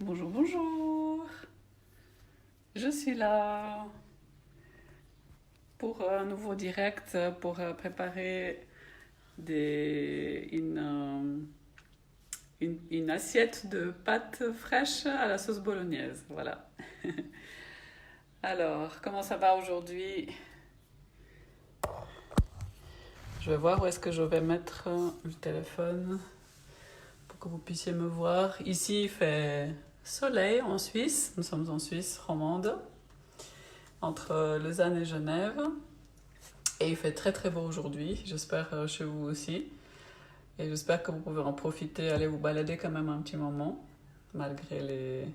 Bonjour, bonjour. Je suis là pour un nouveau direct pour préparer une assiette de pâtes fraîches à la sauce bolognaise. Voilà. Alors, comment ça va aujourd'hui? Je vais voir où est-ce que je vais mettre le téléphone pour que vous puissiez me voir. Ici, il fait soleil en Suisse. Nous sommes en Suisse romande, entre Lausanne et Genève. Et il fait très très beau aujourd'hui, j'espère chez vous aussi. Et j'espère que vous pouvez en profiter, aller vous balader quand même un petit moment, malgré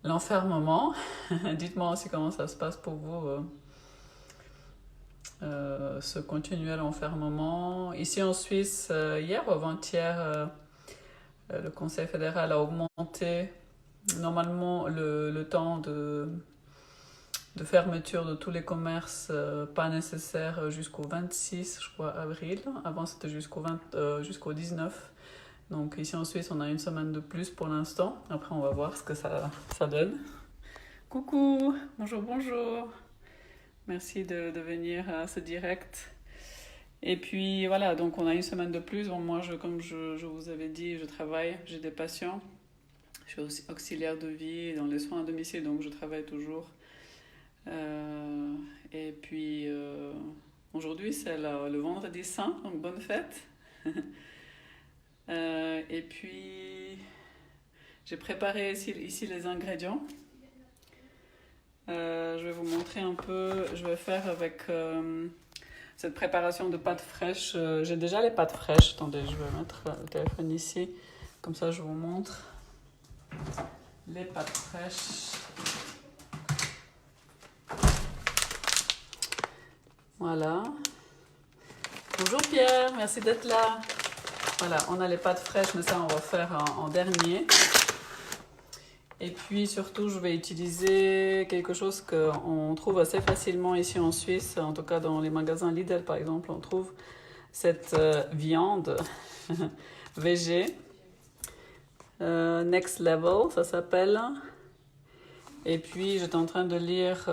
l'enfermement. Dites-moi aussi comment ça se passe pour vous, ce continuel enfermement. Ici en Suisse, hier ou avant-hier, le Conseil fédéral a augmenté normalement le temps de fermeture de tous les commerces pas nécessaires jusqu'au 26, je crois, avril. Avant, c'était jusqu'au 19. Donc ici en Suisse, on a une semaine de plus pour l'instant. Après, on va voir ce que ça donne. Coucou, bonjour, bonjour. Merci de venir à ce direct. Et puis voilà, donc on a une semaine de plus. Bon, moi, comme je vous avais dit, je travaille, j'ai des patients. Je suis aussi auxiliaire de vie dans les soins à domicile, donc je travaille toujours. Euh, et puis aujourd'hui c'est le vendredi saint, donc bonne fête. Et puis j'ai préparé ici les ingrédients. Je vais vous montrer un peu. Je vais faire avec cette préparation de pâtes fraîches. J'ai déjà les pâtes fraîches. Attendez, je vais mettre le téléphone ici. Comme ça, je vous montre les pâtes fraîches. Voilà. Bonjour Pierre, merci d'être là. Voilà, on a les pâtes fraîches, mais ça, on va faire en dernier. Et puis surtout, je vais utiliser quelque chose qu'on trouve assez facilement ici en Suisse, en tout cas dans les magasins Lidl par exemple, on trouve cette viande végé. Next Level, ça s'appelle. Et puis j'étais en train de lire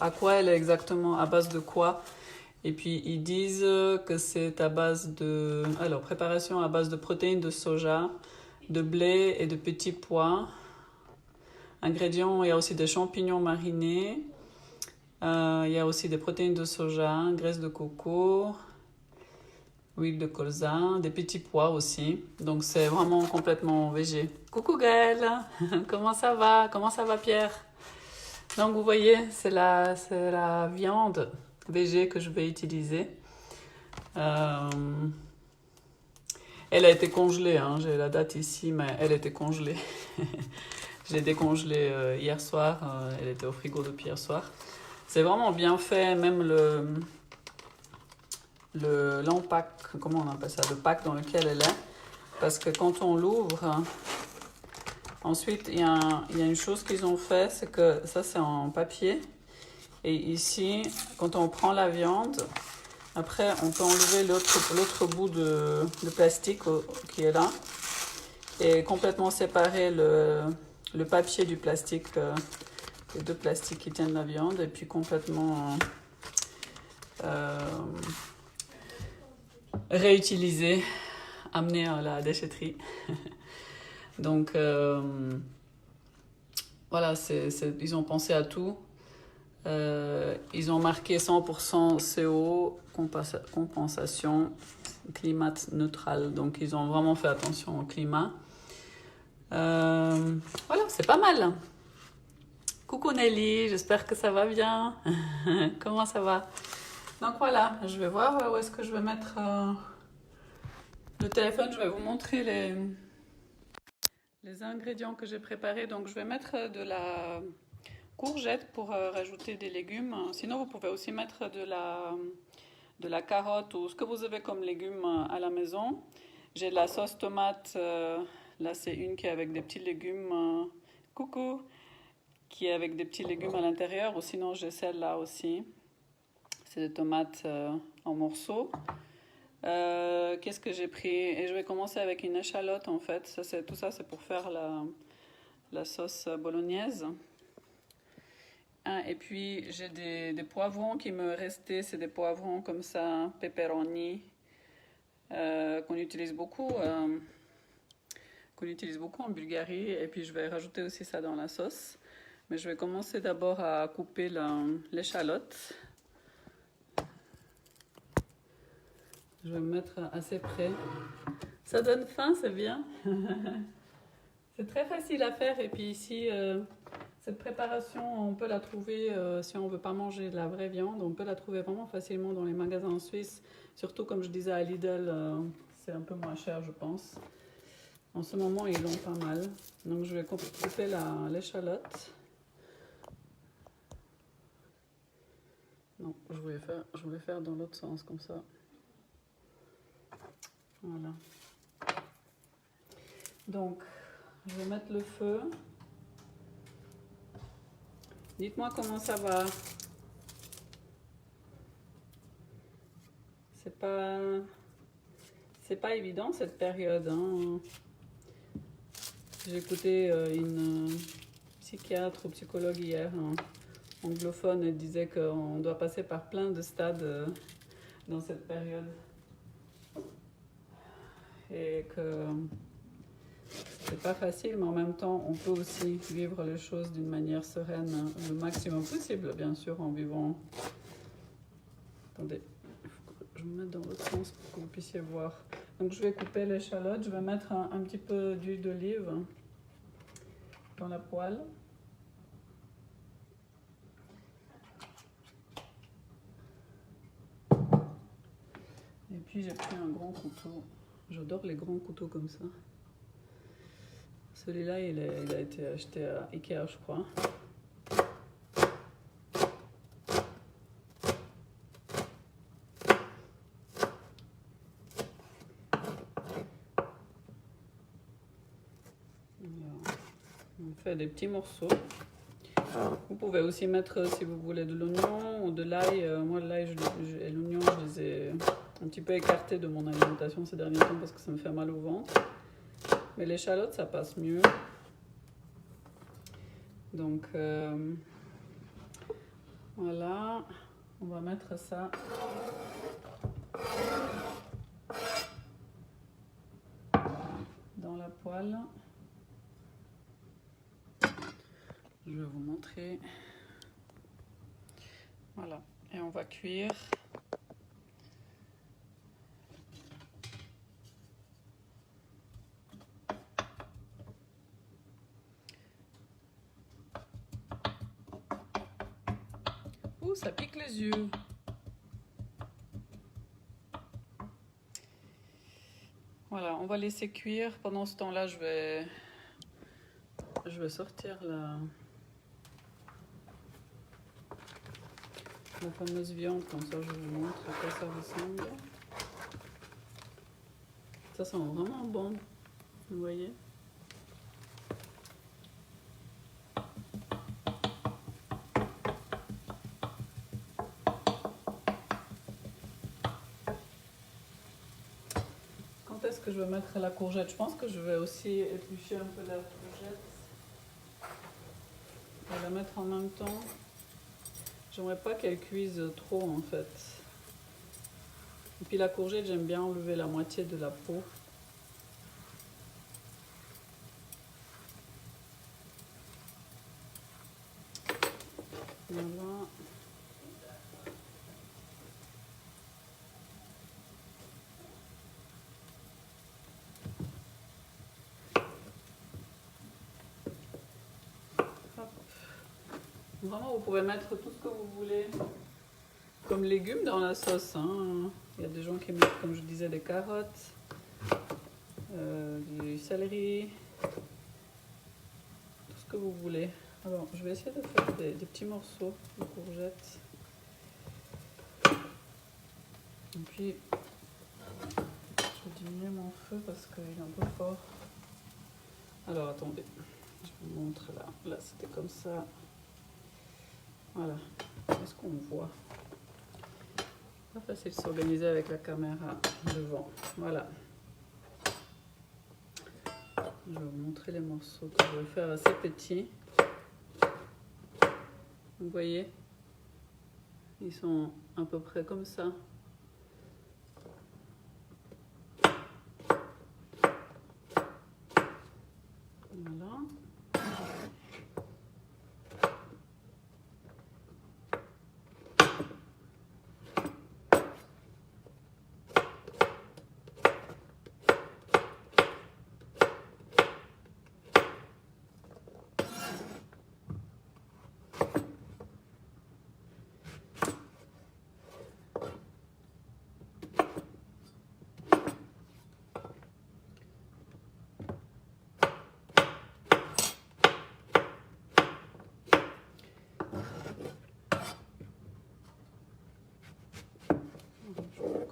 à quoi elle est exactement, à base de quoi. Et puis ils disent que c'est à base de... Alors, préparation à base de protéines de soja, de blé et de petits pois. Ingrédients, il y a aussi des champignons marinés. Il y a aussi des protéines de soja, graisse de coco, huile de colza, des petits pois aussi. Donc c'est vraiment complètement végé. Coucou Gaëlle, comment ça va? Comment ça va Pierre? Donc vous voyez, c'est la viande végé que je vais utiliser. Elle a été congelée, hein. J'ai la date ici, mais elle était congelée. Je l'ai décongelée hier soir, elle était au frigo depuis hier soir. C'est vraiment bien fait, même l'empaque, comment on appelle ça, le pack dans lequel elle est. Parce que quand on l'ouvre, ensuite il y a une chose qu'ils ont fait, c'est que ça c'est en papier. Et ici, quand on prend la viande, après on peut enlever l'autre bout de plastique qui est là. Et complètement séparer le papier du plastique, les deux plastiques qui tiennent la viande, et puis complètement réutiliser, amener à la déchetterie. Donc voilà, ils ont pensé à tout. Ils ont marqué 100% CO, compensation, climat neutral. Donc ils ont vraiment fait attention au climat. Voilà, c'est pas mal. Coucou Nelly, j'espère que ça va bien. Comment ça va? Donc voilà, je vais voir où est-ce que je vais mettre le téléphone. Je vais vous montrer les ingrédients que j'ai préparés. Donc je vais mettre de la courgette pour rajouter des légumes. Sinon, vous pouvez aussi mettre de la carotte ou ce que vous avez comme légumes à la maison. J'ai de la sauce tomate. Là, c'est une qui est avec des petits légumes. Coucou! Qui est avec des petits légumes à l'intérieur. Ou sinon, j'ai celle-là aussi. C'est des tomates en morceaux. Qu'est-ce que j'ai pris? Et je vais commencer avec une échalote en fait. Tout ça, c'est pour faire la sauce bolognaise. Et puis j'ai des poivrons qui me restaient. C'est des poivrons comme ça, pepperoni, qu'on utilise beaucoup en Bulgarie. Et puis je vais rajouter aussi ça dans la sauce. Mais je vais commencer d'abord à couper l'échalote. Je vais me mettre assez près. Ça donne faim, c'est bien. C'est très facile à faire. Et puis ici, cette préparation, on peut la trouver, si on ne veut pas manger de la vraie viande, on peut la trouver vraiment facilement dans les magasins en Suisse. Surtout, comme je disais, à Lidl, c'est un peu moins cher, je pense. En ce moment, ils l'ont pas mal. Donc, je vais couper l'échalote. Non, je voulais faire dans l'autre sens, comme ça. Voilà. Donc, je vais mettre le feu. Dites-moi comment ça va. C'est pas évident cette période, hein. J'ai écouté une psychiatre ou psychologue hier, hein, anglophone, elle disait qu'on doit passer par plein de stades dans cette période. Et que c'est pas facile, mais en même temps, on peut aussi vivre les choses d'une manière sereine, le maximum possible, bien sûr, en vivant. Attendez, il faut que je me mette dans l'autre sens pour que vous puissiez voir. Donc, je vais couper l'échalote, je vais mettre un petit peu d'huile d'olive dans la poêle. Et puis, j'ai pris un grand couteau. J'adore les grands couteaux comme ça. Celui-là, il a été acheté à Ikea, je crois. On fait des petits morceaux. Vous pouvez aussi mettre, si vous voulez, de l'oignon ou de l'ail. Moi, l'ail et l'oignon, je les ai un petit peu écartés de mon alimentation ces derniers temps parce que ça me fait mal au ventre. Mais l'échalote, ça passe mieux. Donc, voilà. On va mettre ça dans la poêle. Je vais vous montrer. Voilà. Et on va cuire. Ouh, ça pique les yeux. Voilà, on va laisser cuire. Pendant ce temps-là, je vais sortir la fameuse viande, comme ça je vous montre à quoi ça ressemble. Ça sent vraiment bon, vous voyez. Quand est-ce que je vais mettre la courgette? Je pense que je vais aussi éplucher un peu la courgette. Je vais la mettre en même temps. J'aimerais pas qu'elle cuise trop en fait. Et puis la courgette, j'aime bien enlever la moitié de la peau. Voilà. Hop. Vraiment, vous pouvez mettre tout ce que vous voulez comme légumes dans la sauce, hein. Il y a des gens qui mettent, comme je disais, des carottes, du céleri, tout ce que vous voulez. Alors, je vais essayer de faire des petits morceaux de courgettes. Et puis, je vais diminuer mon feu parce qu'il est un peu fort. Alors, attendez, je vous montre là. Là, c'était comme ça. Voilà. Est-ce qu'on voit? Pas facile de s'organiser avec la caméra devant. Voilà. Je vais vous montrer les morceaux que je vais faire assez petits. Vous voyez, ils sont à peu près comme ça. Voilà.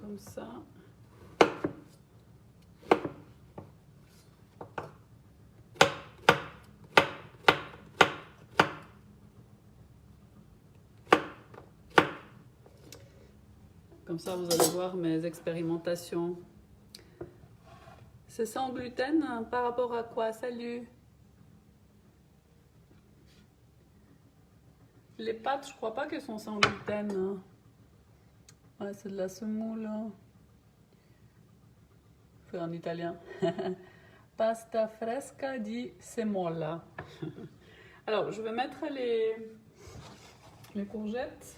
Comme ça. Comme ça, vous allez voir mes expérimentations. C'est sans gluten, hein, par rapport à quoi? Salut! Les pâtes, je crois pas qu'elles sont sans gluten. Hein. Ouais, c'est de la semoule. Fait en italien. Pasta fresca di semola. Alors, je vais mettre les courgettes.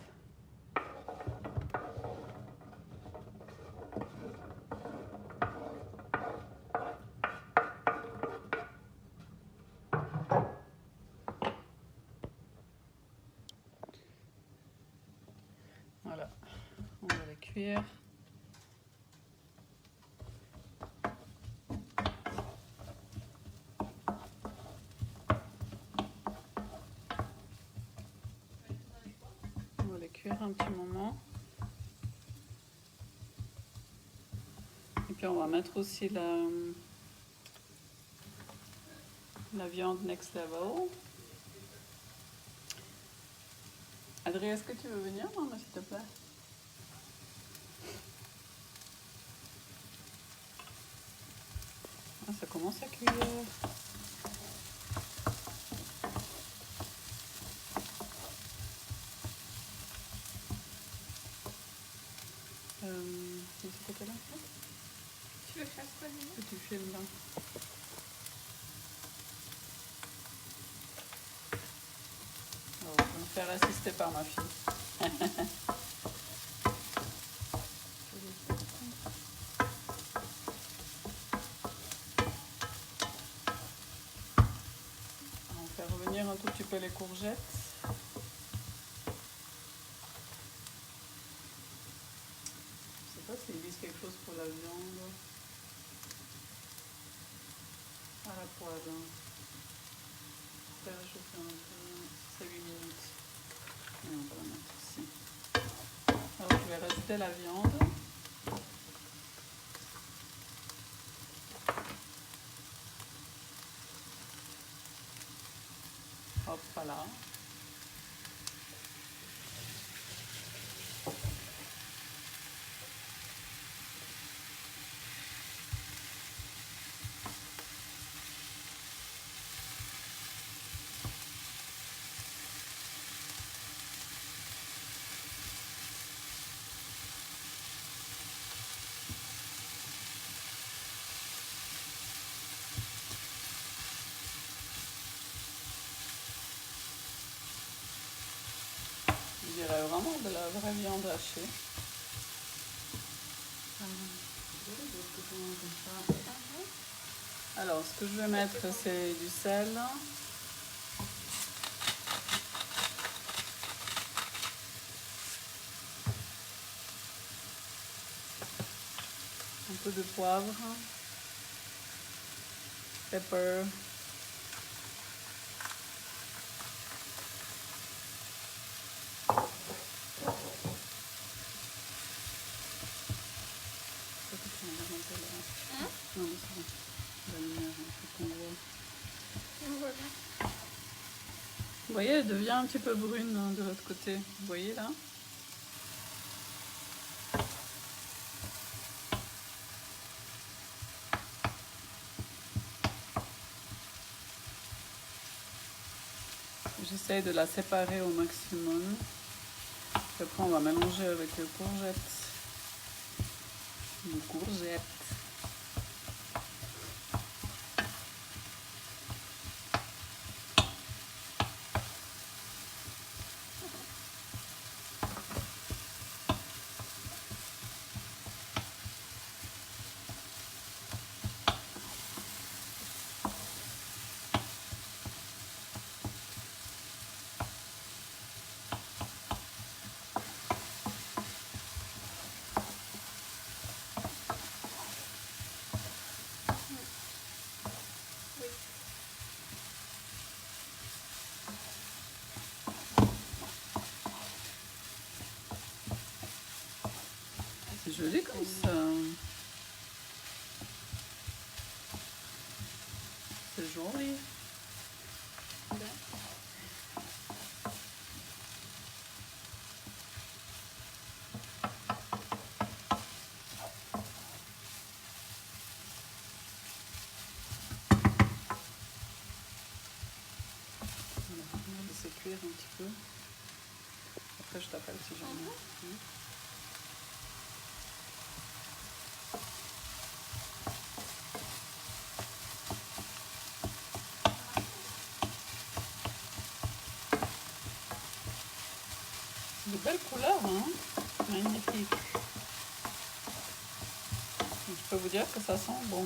Voilà, on va les cuire. On va les cuire un petit moment. Et puis on va mettre aussi la viande next level. Adrien, est-ce que tu veux venir, maman, s'il te plaît? Ah, ça commence à cuire. C'est ce côté-là, en fait? Tu veux faire quoi, Lina? Que tu filmes là. Alors, je vais me faire assister par ma fille. On va faire revenir un tout petit peu les courgettes. Je sais pas s'ils disent quelque chose pour la viande. À la poêle. Faire chauffer un peu. 8 minutes. Et on va la mettre ici. Alors je vais rajouter la viande. Hop, voilà. Je dirais vraiment de la vraie viande hachée. Alors, ce que je vais mettre, c'est du sel. Un peu de poivre. Pepper. Non, c'est bon. La lumière, faut qu'on voit. Vous voyez, elle devient un petit peu brune de l'autre côté. Vous voyez là? j'essaye de la séparer au maximum. Puis après, on va mélanger avec les courgettes. Les courgettes. C'est joli comme ça. C'est joli. On va laisser cuire un petit peu. Après, je t'appelle si jamais. De belles couleurs, hein? Magnifique. Je peux vous dire que ça sent bon.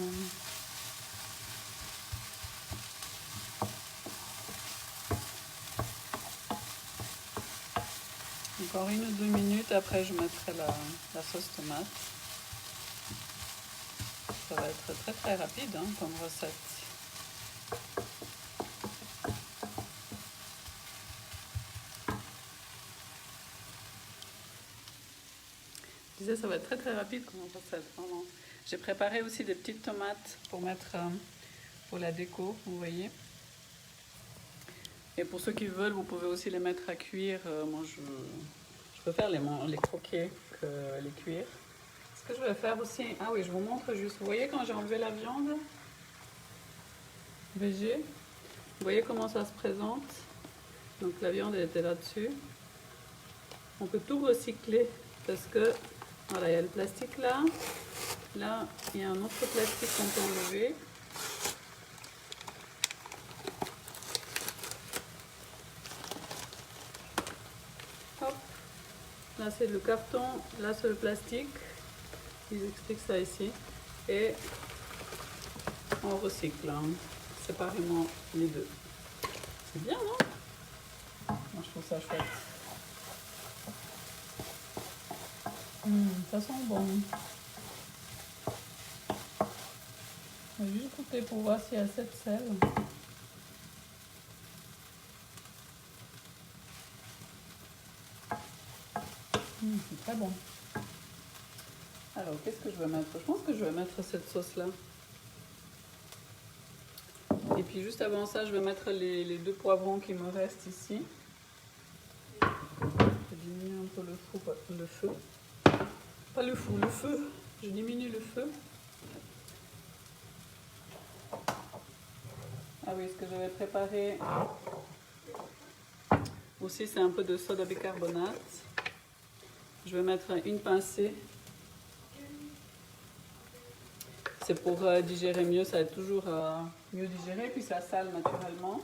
Encore 1 ou 2 minutes, après je mettrai la sauce tomate. Ça va être très très rapide hein, comme recette. Je disais, ça va être très très rapide comme recette, vraiment. J'ai préparé aussi des petites tomates pour mettre pour la déco, vous voyez. Et pour ceux qui veulent, vous pouvez aussi les mettre à cuire. Moi, je préfère les croquer que les cuire. Ce que je vais faire aussi, ah oui, je vous montre juste. Vous voyez quand j'ai enlevé la viande végé, vous voyez comment ça se présente. Donc la viande elle était là-dessus. On peut tout recycler parce que voilà, il y a le plastique là. Là, il y a un autre plastique qu'on peut enlever. Hop. Là, c'est le carton. Là, c'est le plastique. Ils expliquent ça ici. Et on recycle hein, séparément les deux. C'est bien, non? Moi, je trouve ça chouette. Ça sent bon. Je vais juste goûter pour voir s'il y a assez de sel. C'est très bon. Alors, qu'est-ce que je vais mettre? Je pense que je vais mettre cette sauce-là. Et puis, juste avant ça, je vais mettre les 2 poivrons qui me restent ici. Je diminue un peu le feu. Pas le fou, le feu. Je diminue le feu. Ah oui, ce que j'avais préparé aussi, c'est un peu de soda bicarbonate. Je vais mettre une pincée. C'est pour digérer mieux, ça va toujours mieux digérer, puis ça sale naturellement.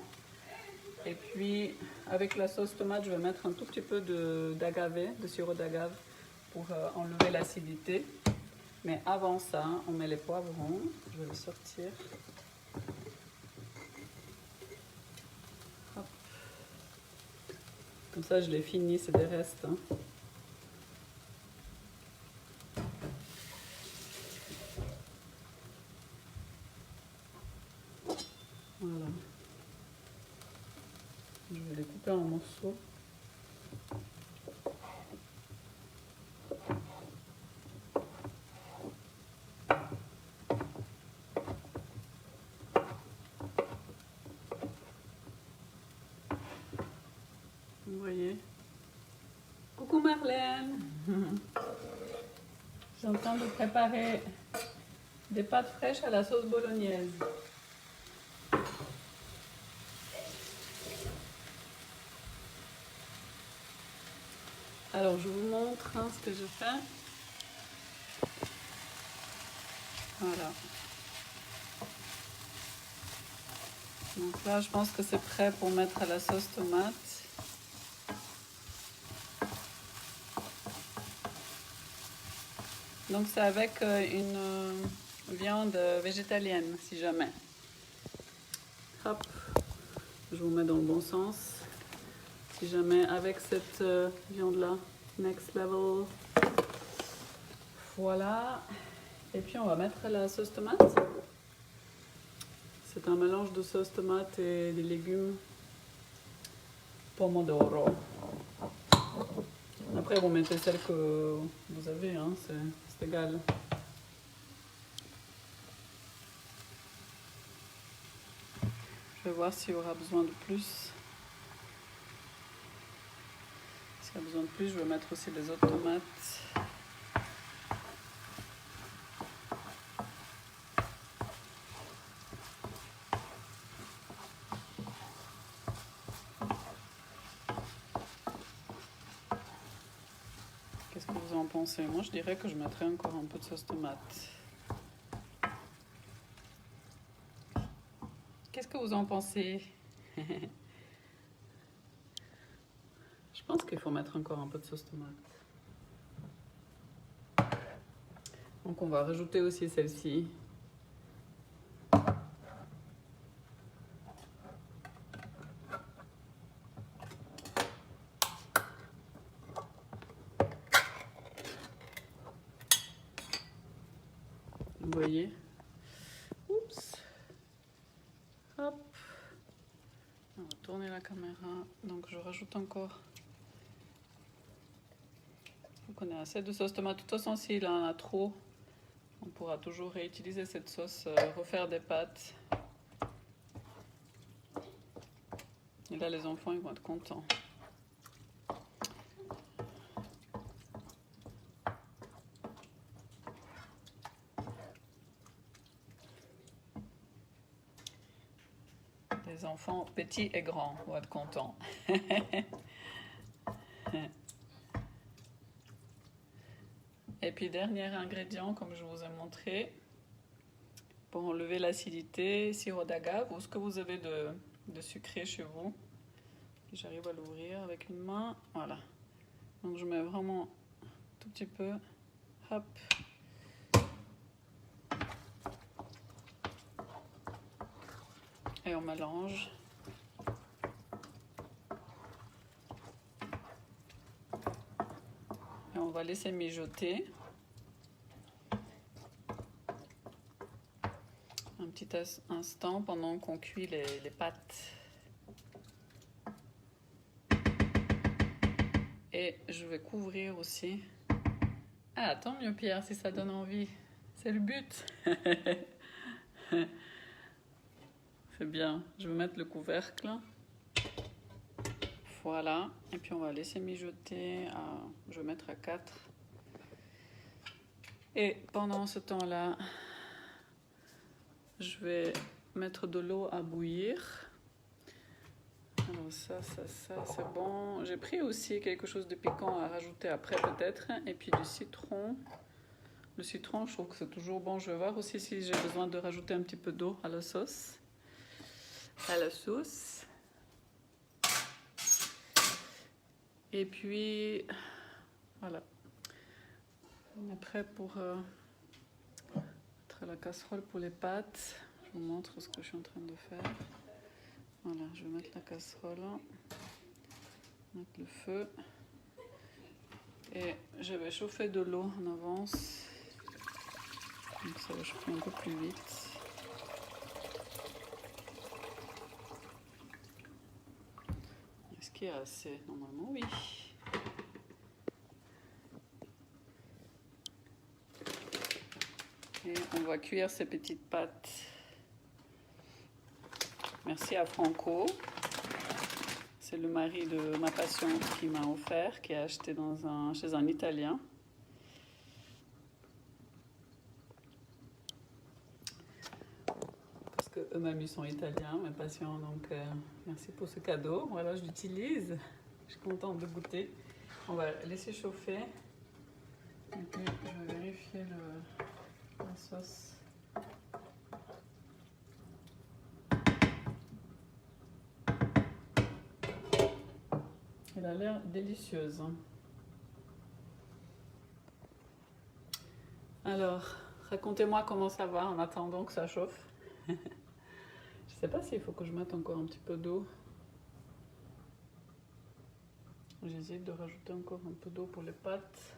Et puis, avec la sauce tomate, je vais mettre un tout petit peu d'agave, de sirop d'agave, pour enlever l'acidité. Mais avant ça, on met les poivrons. Je vais les sortir. Hop. Comme ça, je les finis, c'est des restes. Hein. Voilà. Je vais les couper en morceaux. Vous voyez. Coucou Marlène. Je suis en train de préparer des pâtes fraîches à la sauce bolognaise. Alors, je vous montre ce que je fais. Voilà. Donc là, je pense que c'est prêt pour mettre la sauce tomate. Donc c'est avec une viande végétalienne, si jamais. Hop, je vous mets dans le bon sens. Si jamais avec cette viande-là, next level. Voilà. Et puis on va mettre la sauce tomate. C'est un mélange de sauce tomate et des légumes pomodoro. Après, vous mettez celle que vous avez, hein, c'est égal. Je vais voir s'il y aura besoin de plus. S'il y a besoin de plus, je vais mettre aussi les autres tomates. Qu'est-ce que vous en pensez? Moi, je dirais que je mettrais encore un peu de sauce tomate. Qu'est-ce que vous en pensez? Je pense qu'il faut mettre encore un peu de sauce tomate. Donc on va rajouter aussi celle-ci. Vous voyez? Oups. Hop. On va tourner la caméra. Donc je rajoute encore. Donc on a assez de sauce tomate. De toute façon, s'il en a trop, on pourra toujours réutiliser cette sauce, refaire des pâtes. Et là, les enfants, ils vont être contents. Les enfants petits et grands vont être contents. Et puis, dernier ingrédient, comme je vous ai montré, pour enlever l'acidité, sirop d'agave ou ce que vous avez de sucré chez vous. J'arrive à l'ouvrir avec une main. Voilà. Donc, je mets vraiment un tout petit peu. Hop. Et on mélange. Et on va laisser mijoter. Un petit instant pendant qu'on cuit les pâtes. Et je vais couvrir aussi. Ah, tant mieux Pierre, si ça donne envie. C'est le but. C'est bien. Je vais mettre le couvercle. Voilà. Et puis on va laisser mijoter. Je vais mettre à 4. Et pendant ce temps-là, je vais mettre de l'eau à bouillir. Alors ça, c'est bon. J'ai pris aussi quelque chose de piquant à rajouter après peut-être. Et puis du citron. Le citron, je trouve que c'est toujours bon. Je vais voir aussi si j'ai besoin de rajouter un petit peu d'eau à la sauce. Et puis, voilà. On est prêt pour mettre la casserole pour les pâtes. Je vous montre ce que je suis en train de faire. Voilà, je vais mettre la casserole, mettre le feu. Et je vais chauffer de l'eau en avance. Donc ça va chauffer un peu plus vite. Est-ce qu'il y a assez? Normalement, oui. Et on va cuire ces petites pâtes. Merci à Franco. C'est le mari de ma patiente qui m'a offert, qui a acheté chez un Italien. Parce qu'eux-mêmes, ils sont italiens, mes patients. Donc, merci pour ce cadeau. Voilà, je l'utilise. Je suis contente de goûter. On va laisser chauffer. Et puis je vais vérifier la sauce. Elle a l'air délicieuse. Alors, racontez-moi comment ça va en attendant que ça chauffe. Je sais pas s'il faut que je mette encore un petit peu d'eau. J'hésite de rajouter encore un peu d'eau pour les pâtes.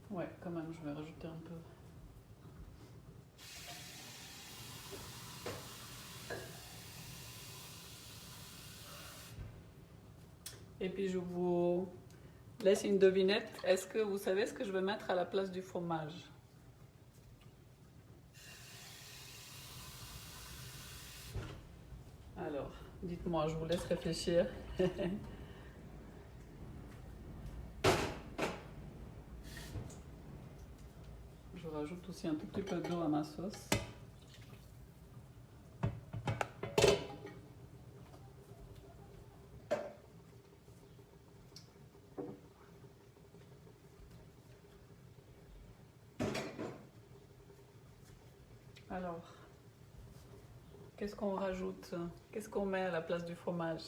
Ouais, quand même, je vais rajouter un peu. Et puis je vous laisse une devinette. Est-ce que vous savez ce que je vais mettre à la place du fromage? Alors, dites-moi, je vous laisse réfléchir. Je rajoute aussi un tout petit peu d'eau à ma sauce. Alors, qu'est-ce qu'on rajoute? Qu'est-ce qu'on met à la place du fromage?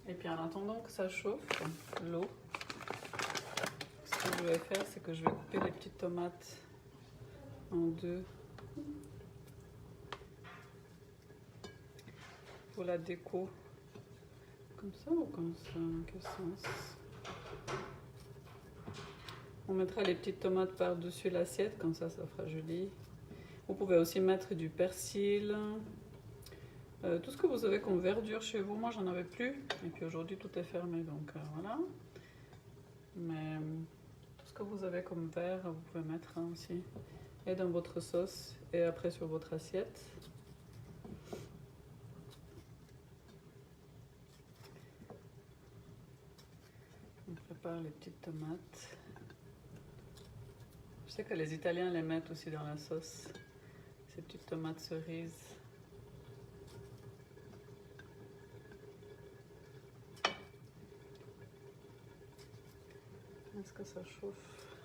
Et puis en attendant que ça chauffe, l'eau, ce que je vais faire, c'est que je vais couper les petites tomates en deux pour la déco. Comme ça ou comme ça? Quel sens? On mettra les petites tomates par-dessus l'assiette, comme ça fera joli. Vous pouvez aussi mettre du persil, tout ce que vous avez comme verdure chez vous. Moi, j'en avais plus. Et puis aujourd'hui, tout est fermé, donc voilà. Mais tout ce que vous avez comme vert, vous pouvez mettre aussi. Et dans votre sauce, et après sur votre assiette. On prépare les petites tomates. Je sais que les Italiens les mettent aussi dans la sauce, ces petites tomates cerises. Est-ce que ça chauffe?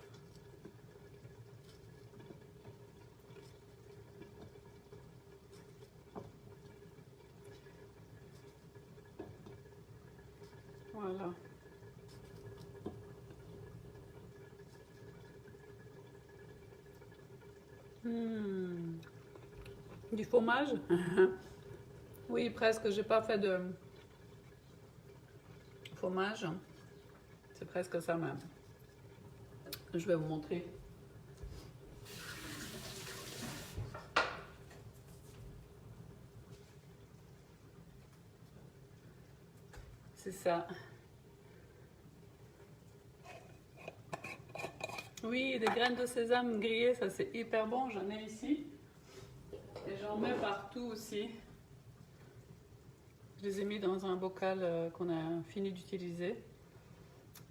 Voilà. Du fromage? Oui, presque. J'ai pas fait de fromage. C'est presque ça même. Je vais vous montrer. C'est ça. Oui, des graines de sésame grillées, ça c'est hyper bon. J'en ai ici. Et j'en mets partout aussi. Je les ai mis dans un bocal qu'on a fini d'utiliser.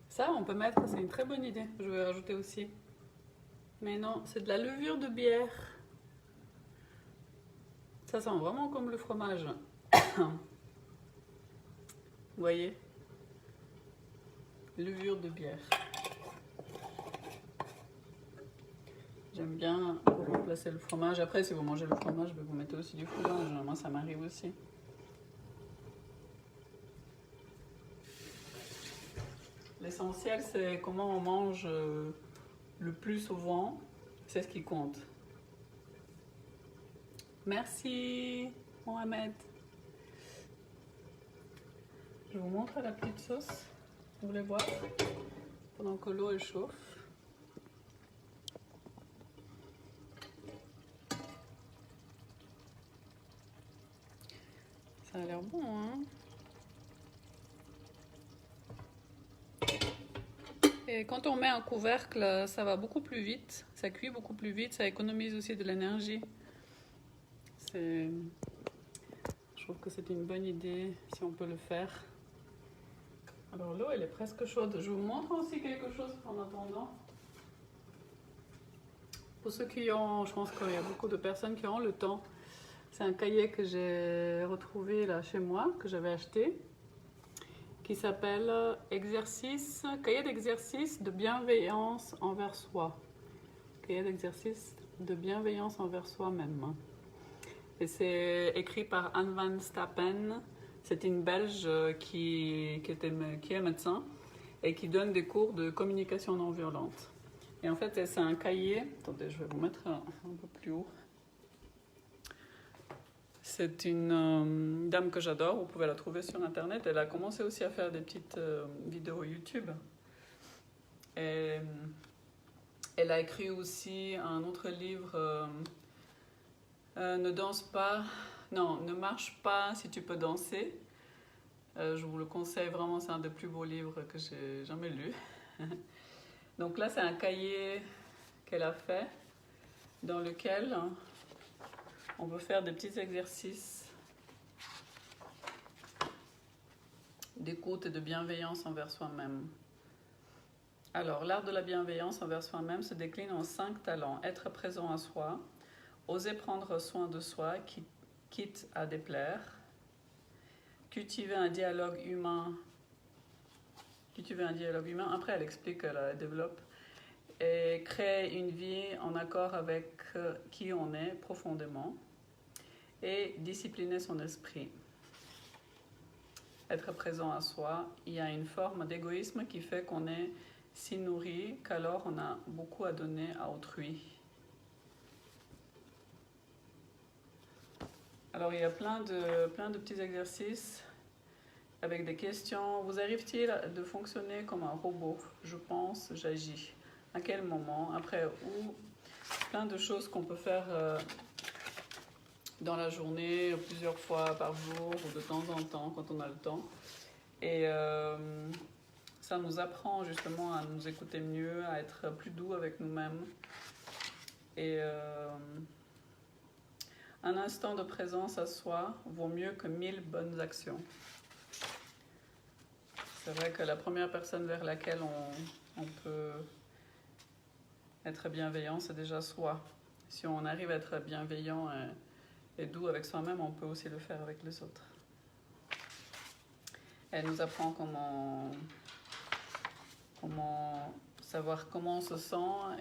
Ça, on peut mettre, c'est une très bonne idée. Je vais rajouter aussi. Mais non, c'est de la levure de bière. Ça sent vraiment comme le fromage. Vous voyez? Levure de bière. J'aime bien pour remplacer le fromage. Après, si vous mangez le fromage, vous mettez aussi du fromage. Moi, ça m'arrive aussi. L'essentiel, c'est comment on mange le plus souvent. C'est ce qui compte. Merci, Mohamed. Je vous montre la petite sauce. Vous voulez voir? Pendant que l'eau elle chauffe. Ça a l'air bon, hein? Et quand on met un couvercle, ça va beaucoup plus vite. Ça cuit beaucoup plus vite. Ça économise aussi de l'énergie. Je trouve que c'est une bonne idée si on peut le faire. Alors l'eau, elle est presque chaude. Je vous montre aussi quelque chose en attendant. Pour ceux qui ont, je pense qu'il y a beaucoup de personnes qui ont le temps. C'est un cahier que j'ai retrouvé là chez moi, que j'avais acheté, qui s'appelle Cahier d'exercice de bienveillance envers soi. Cahier d'exercice de bienveillance envers soi-même. Et c'est écrit par Anne van Stappen. C'est une Belge qui est médecin et qui donne des cours de communication non violente. Et en fait, c'est un cahier. Attendez, je vais vous mettre un peu plus haut. C'est une dame que j'adore, vous pouvez la trouver sur internet. Elle a commencé aussi à faire des petites vidéos YouTube. Et elle a écrit aussi un autre livre, Ne marche pas si tu peux danser. Je vous le conseille vraiment, c'est un des plus beaux livres que j'ai jamais lu. Donc là, c'est un cahier qu'elle a fait dans lequel on peut faire des petits exercices d'écoute et de bienveillance envers soi-même. Alors, l'art de la bienveillance envers soi-même se décline en 5 talents. Être présent à soi, oser prendre soin de soi, quitte à déplaire, cultiver un dialogue humain. Après, elle explique, elle développe. Et créer une vie en accord avec qui on est profondément. Et discipliner son esprit. Être présent à soi, il y a une forme d'égoïsme qui fait qu'on est si nourri qu'alors on a beaucoup à donner à autrui. Alors il y a plein de petits exercices avec des questions. Vous arrive-t-il de fonctionner comme un robot? Je pense, j'agis. À quel moment? Après où? Plein de choses qu'on peut faire dans la journée, plusieurs fois par jour ou de temps en temps quand on a le temps. Et ça nous apprend justement à nous écouter mieux, à être plus doux avec nous-mêmes. Et un instant de présence à soi vaut mieux que 1000 bonnes actions. C'est vrai que la première personne vers laquelle on peut être bienveillant, c'est déjà soi. Si on arrive à être bienveillant et doux avec soi-même, on peut aussi le faire avec les autres. Elle nous apprend comment savoir comment on se sent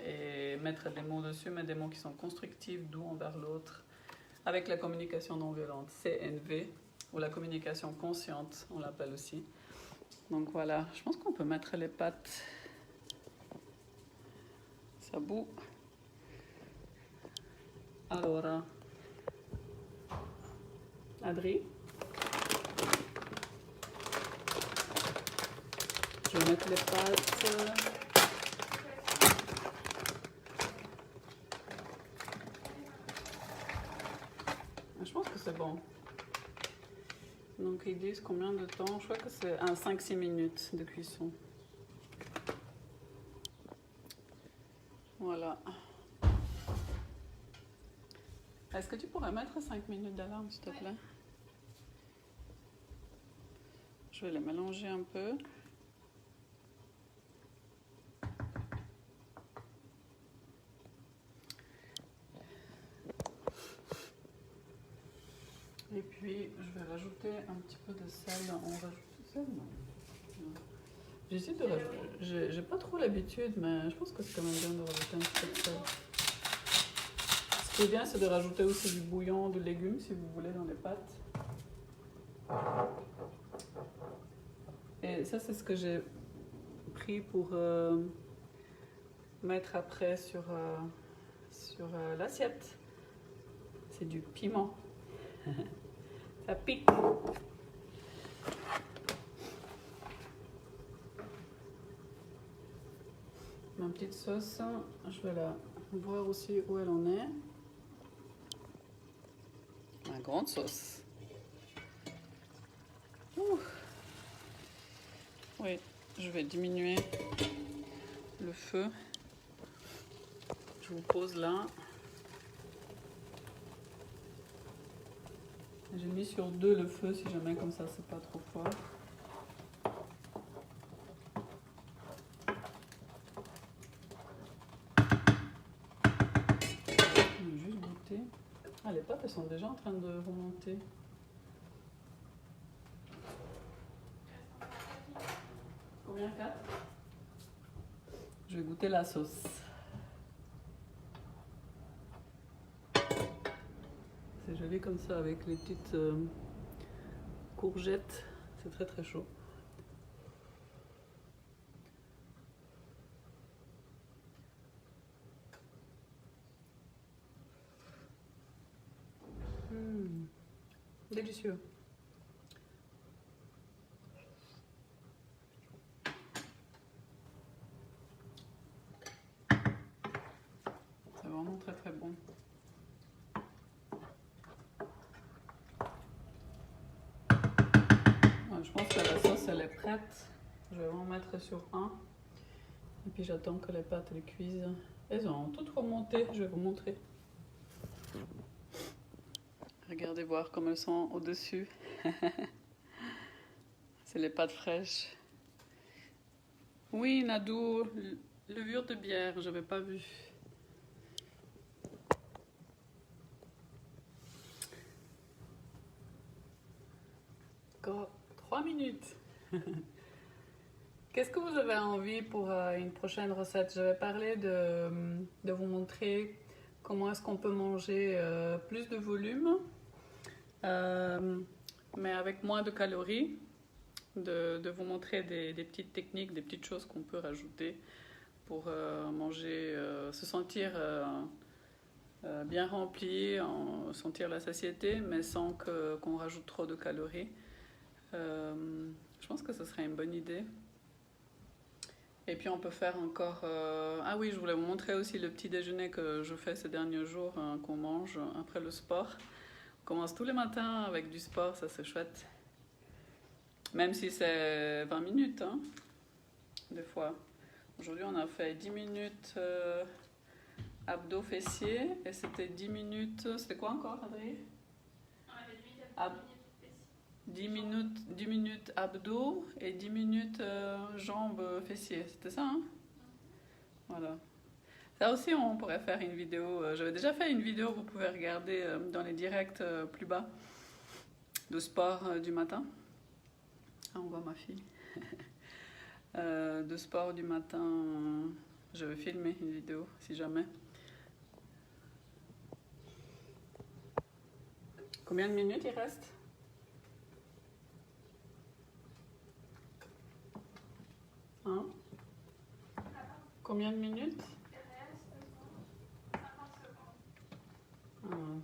et mettre des mots dessus, mais des mots qui sont constructifs, doux envers l'autre, avec la communication non violente, CNV, ou la communication consciente, on l'appelle aussi. Donc voilà, je pense qu'on peut mettre les pattes. Ça boue. Alors, Adri, je vais mettre les pattes. Je pense que c'est bon. Donc ils disent combien de temps? Je crois que c'est 5-6 minutes de cuisson. Voilà. Est-ce que tu pourrais mettre 5 minutes d'alarme, s'il te plaît? Je vais les mélanger un peu. Et puis, je vais rajouter un petit peu de sel. On rajoute du sel? Non. J'essaie de rajouter. J'ai pas trop l'habitude, mais je pense que c'est quand même bien de rajouter un petit peu de sel. Ce qui est bien, c'est de rajouter aussi du bouillon de légumes, si vous voulez, dans les pâtes. Et ça, c'est ce que j'ai pris pour mettre après sur l'assiette. C'est du piment. Ça pique. Ma petite sauce, je vais la voir aussi où elle en est. Ma grande sauce. Ouh. Oui, je vais diminuer le feu. Je vous pose là. J'ai mis sur 2 le feu si jamais, comme ça c'est pas trop fort. Je vais juste goûter. Ah, les pâtes, elles sont déjà en train de remonter. Combien? 4? Je vais goûter la sauce. C'est joli comme ça avec les petites courgettes. C'est très très chaud. Délicieux. C'est vraiment très très bon. Je pense que la sauce elle est prête. Je vais en mettre sur un. Et puis j'attends que les pâtes elles cuisent. Elles ont toutes remonté. Je vais vous montrer. Regardez voir comme elles sont au-dessus. C'est les pâtes fraîches. Oui, Nadou, levure de bière, je n'avais pas vu. Encore 3 minutes. Qu'est-ce que vous avez envie pour une prochaine recette? Je vais parler de vous montrer comment est-ce qu'on peut manger plus de volume, mais avec moins de calories. De vous montrer des petites techniques, des petites choses qu'on peut rajouter pour manger, se sentir bien rempli, sentir la satiété, mais sans qu'on rajoute trop de calories. Je pense que ce serait une bonne idée. Et puis on peut faire encore... Ah oui, je voulais vous montrer aussi le petit déjeuner que je fais ces derniers jours, qu'on mange après le sport. On commence tous les matins avec du sport, ça c'est chouette. Même si c'est 20 minutes, hein, des fois. Aujourd'hui, on a fait 10 minutes abdos fessiers et c'était 10 minutes... C'était quoi encore, Adrien? 10 minutes abdos et 10 minutes jambes fessiers. C'était ça, hein? Voilà. Ça aussi, on pourrait faire une vidéo. J'avais déjà fait une vidéo, vous pouvez regarder dans les directs plus bas, de sport du matin. Ah, on voit ma fille. De sport du matin, je vais filmer une vidéo si jamais. Combien de minutes il reste? Hein? Combien de minutes?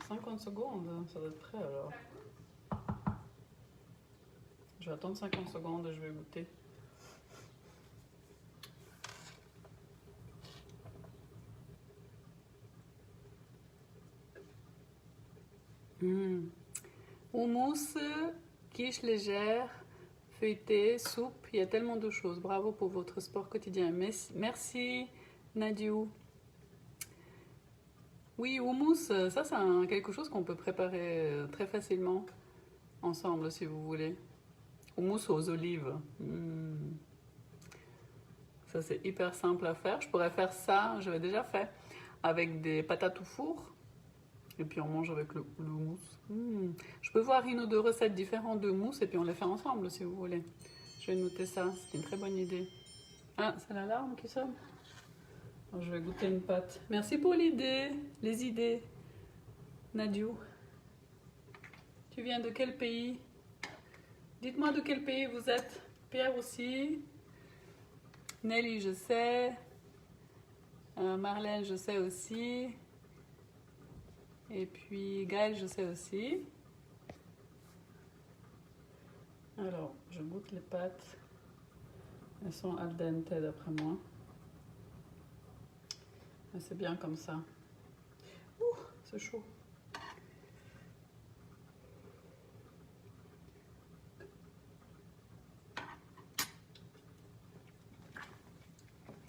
50 secondes, ça doit être prêt alors. Je vais attendre 50 secondes et je vais goûter. Houmous, quiche légère, feuilleté, soupe, il y a tellement de choses. Bravo pour votre sport quotidien. Merci Nadiou. Oui, houmous, ça c'est quelque chose qu'on peut préparer très facilement ensemble si vous voulez. Houmous aux olives. Ça c'est hyper simple à faire. Je pourrais faire ça, j'avais déjà fait, avec des patates au four. Et puis on mange avec le houmous. Je peux voir une ou deux recettes différentes de houmous et puis on les fait ensemble si vous voulez. Je vais noter ça, c'est une très bonne idée. Ah, c'est l'alarme qui sonne. Alors, je vais goûter une pâte. Merci pour l'idée, les idées. Nadiou, tu viens de quel pays? Dites-moi de quel pays vous êtes. Pierre aussi. Nelly, je sais. Marlène, je sais aussi. Et puis Gaëlle, je sais aussi. Alors, je goûte les pâtes. Elles sont al dente d'après moi. Mais c'est bien comme ça. Ouh, c'est chaud.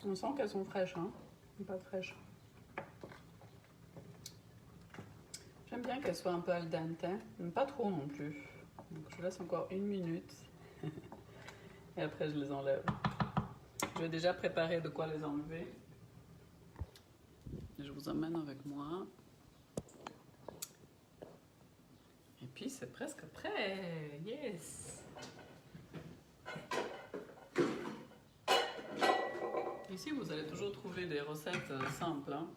On sent qu'elles sont fraîches, hein? Pas fraîches. J'aime bien qu'elles soient un peu al dente, mais pas trop non plus. Donc je laisse encore 1 minute. Et après je les enlève. Je vais déjà préparer de quoi les enlever. Je vous emmène avec moi. puis c'est presque prêt. Yes! Ici, vous allez toujours trouver des recettes simples. Hein.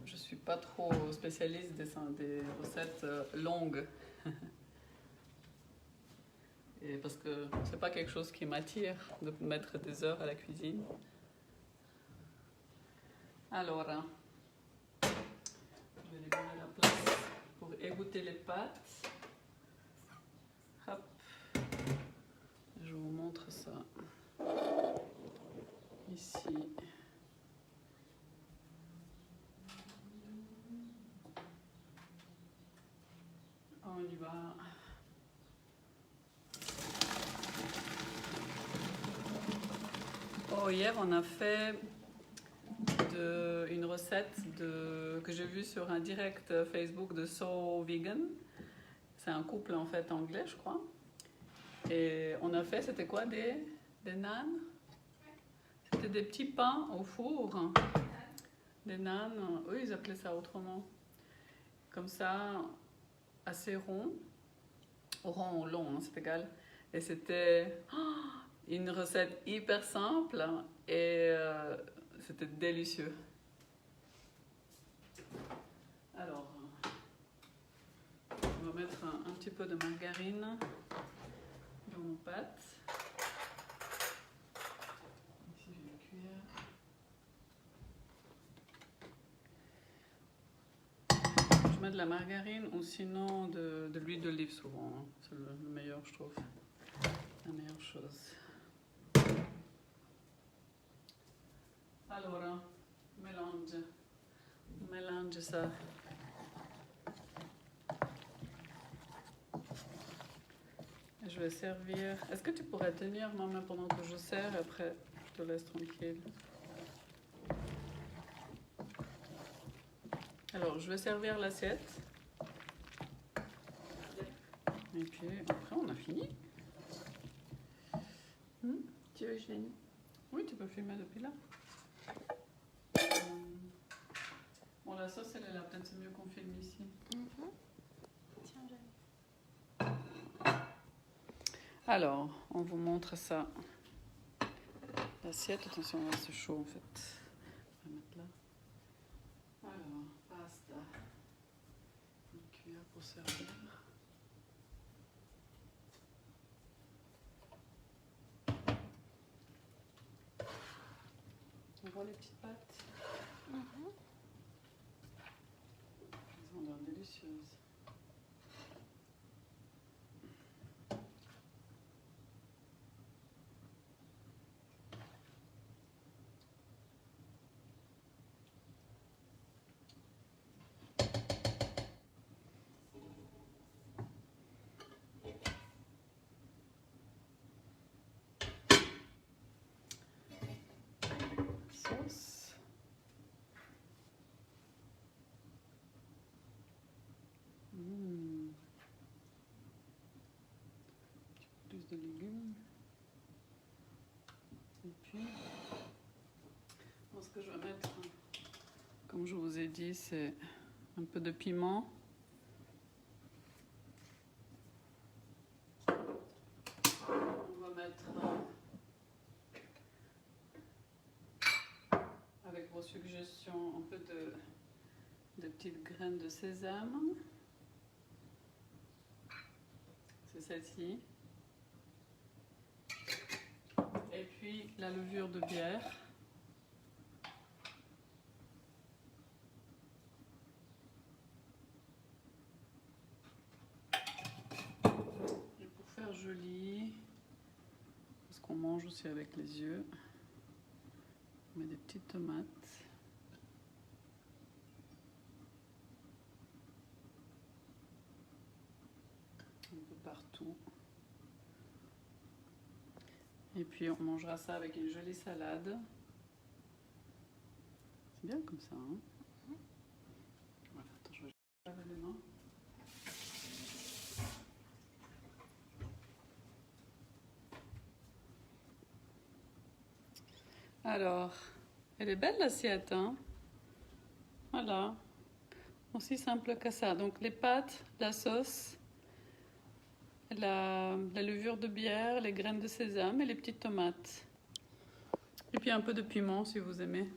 Je ne suis pas trop spécialiste des recettes longues. Et parce que c'est pas quelque chose qui m'attire de mettre des heures à la cuisine. Alors, hein, je vais lui donner la place pour égoutter les pâtes. Hop. Je vous montre ça. Ici. On y va. Oh, hier, on a fait une recette que j'ai vue sur un direct Facebook de So Vegan. C'est un couple en fait anglais, je crois. Et on a fait, c'était quoi, des naans? C'était des petits pains au four. Des naans, eux ils appelaient ça autrement. Comme ça, assez rond. Rond ou long, hein, c'est égal. Et c'était une recette hyper simple et c'était délicieux. Alors, on va mettre un petit peu de margarine dans nos pâtes. Ici, j'ai une cuillère. Je mets de la margarine ou sinon de l'huile d'olive souvent. Hein. C'est le meilleur, je trouve. La meilleure chose. Alors, mélange ça. Je vais servir. Est-ce que tu pourrais tenir, maman, pendant que je sers et après je te laisse tranquille. Alors, je vais servir l'assiette. Et puis après, on a fini. Tu veux que je filme? Oui, tu peux filmer depuis là. Bon, la sauce, elle est là. Peut-être c'est mieux qu'on filme ici. Tiens, j'avais. Alors, on vous montre ça. L'assiette, attention, c'est chaud en fait. On va mettre là. Alors, pasta. Une cuillère pour servir. On voit les petites pâtes. Elles ont l'air délicieuses. Sauce. Plus de légumes. Et puis, ce que je vais mettre, comme je vous ai dit, c'est un peu de piment. On va mettre, avec vos suggestions, un peu de petites graines de sésame. C'est celle-ci. Et puis la levure de bière. Et pour faire joli, parce qu'on mange aussi avec les yeux, on met des petites tomates. Un peu partout. Et puis on mangera ça avec une jolie salade. C'est bien comme ça, hein? Voilà, attends, je vais laver les mains. Alors, elle est belle l'assiette, hein? Voilà. Aussi simple que ça. Donc les pâtes, la sauce, la levure de bière, les graines de sésame et les petites tomates. Et puis un peu de piment si vous aimez.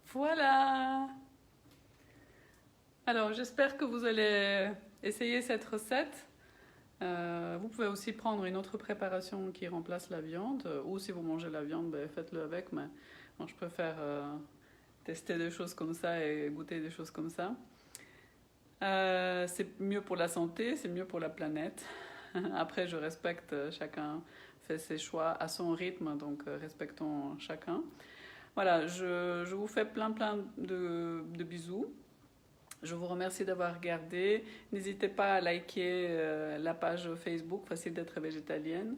Voilà! Alors j'espère que vous allez essayer cette recette. Vous pouvez aussi prendre une autre préparation qui remplace la viande, ou si vous mangez la viande, ben, faites-le avec, mais moi je préfère tester des choses comme ça et goûter des choses comme ça. C'est mieux pour la santé, c'est mieux pour la planète. Après, je respecte, chacun fait ses choix à son rythme, donc respectons chacun. Voilà, je vous fais plein de bisous. Je vous remercie d'avoir regardé. N'hésitez pas à liker la page Facebook Facile d'être végétalienne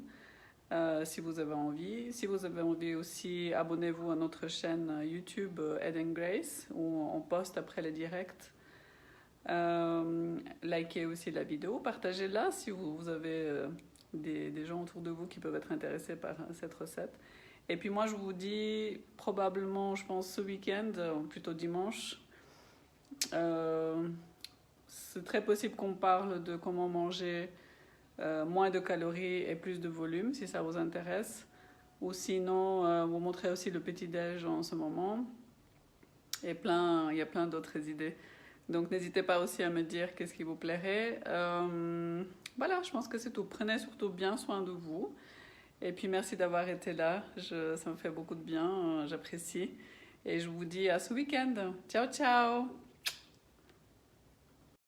si vous avez envie. Si vous avez envie aussi, abonnez-vous à notre chaîne YouTube Ed and Grace où on poste après les directs. Likez aussi la vidéo, partagez-la si vous avez des gens autour de vous qui peuvent être intéressés par cette recette. Et puis moi je vous dis probablement, je pense ce week-end, plutôt dimanche, c'est très possible qu'on parle de comment manger moins de calories et plus de volume si ça vous intéresse. Ou sinon, vous montrer aussi le petit-déj en ce moment. Et il y a plein d'autres idées. Donc n'hésitez pas aussi à me dire qu'est-ce qui vous plairait. Voilà, je pense que c'est tout. Prenez surtout bien soin de vous. Et puis merci d'avoir été là. Ça me fait beaucoup de bien, j'apprécie. Et je vous dis à ce week-end. Ciao, ciao!